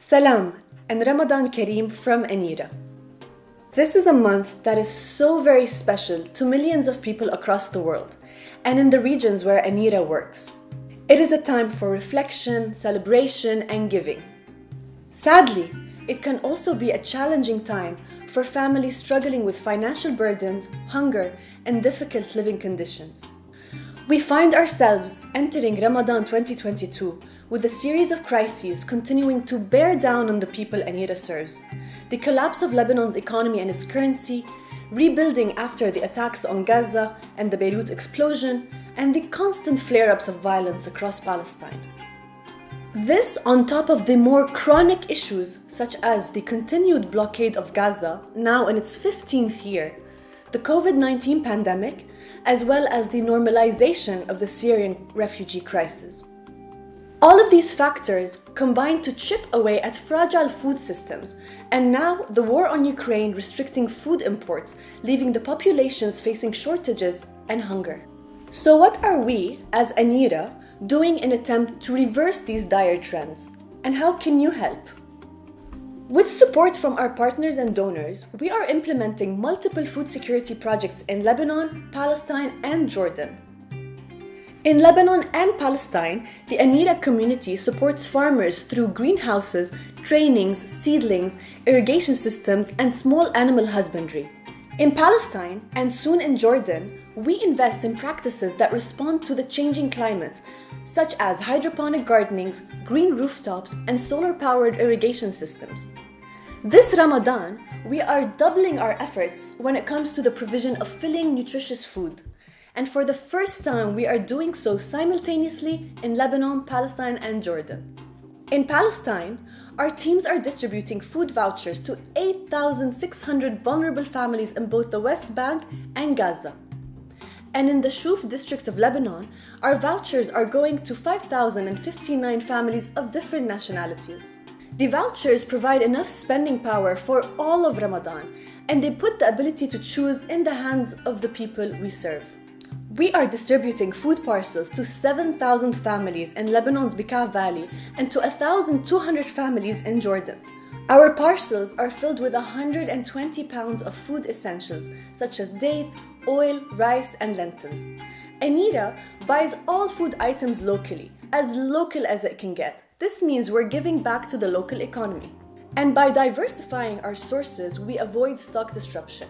Salam and Ramadan Kareem from Anera. This is a month that is so very special to millions of people across the world and in the regions where Anera works. It is a time for reflection, celebration, and giving. Sadly, it can also be a challenging time for families struggling with financial burdens, hunger, and difficult living conditions. We find ourselves entering Ramadan 2022 with a series of crises continuing to bear down on the people Anera serves. The collapse of Lebanon's economy and its currency, rebuilding after the attacks on Gaza and the Beirut explosion, and the constant flare-ups of violence across Palestine. This on top of the more chronic issues such as the continued blockade of Gaza, now in its 15th year, the COVID-19 pandemic, as well as the normalization of the Syrian refugee crisis. All of these factors combine to chip away at fragile food systems, and now the war on Ukraine restricting food imports, leaving the populations facing shortages and hunger. So what are we, as Anera, doing in an attempt to reverse these dire trends? And how can you help? With support from our partners and donors, we are implementing multiple food security projects in Lebanon, Palestine, and Jordan. In Lebanon and Palestine, the Anera community supports farmers through greenhouses, trainings, seedlings, irrigation systems, and small animal husbandry. In Palestine, and soon in Jordan, we invest in practices that respond to the changing climate, such as hydroponic gardenings, green rooftops, and solar-powered irrigation systems. This Ramadan, we are doubling our efforts when it comes to the provision of filling, nutritious food. And for the first time, we are doing so simultaneously in Lebanon, Palestine, and Jordan. In Palestine, our teams are distributing food vouchers to 8,600 vulnerable families in both the West Bank and Gaza. And in the Shuf district of Lebanon, our vouchers are going to 5,059 families of different nationalities. The vouchers provide enough spending power for all of Ramadan, and they put the ability to choose in the hands of the people we serve. We are distributing food parcels to 7,000 families in Lebanon's Bekaa Valley and to 1,200 families in Jordan. Our parcels are filled with 120 pounds of food essentials such as dates, oil, rice, and lentils. Anera buys all food items locally, as local as it can get. This means we're giving back to the local economy. And by diversifying our sources, we avoid stock disruption.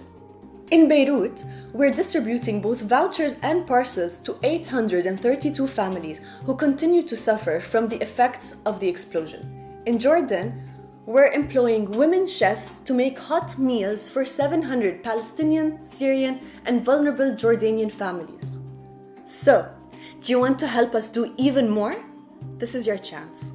In Beirut, we're distributing both vouchers and parcels to 832 families who continue to suffer from the effects of the explosion. In Jordan, we're employing women chefs to make hot meals for 700 Palestinian, Syrian, and vulnerable Jordanian families. So, do you want to help us do even more? This is your chance.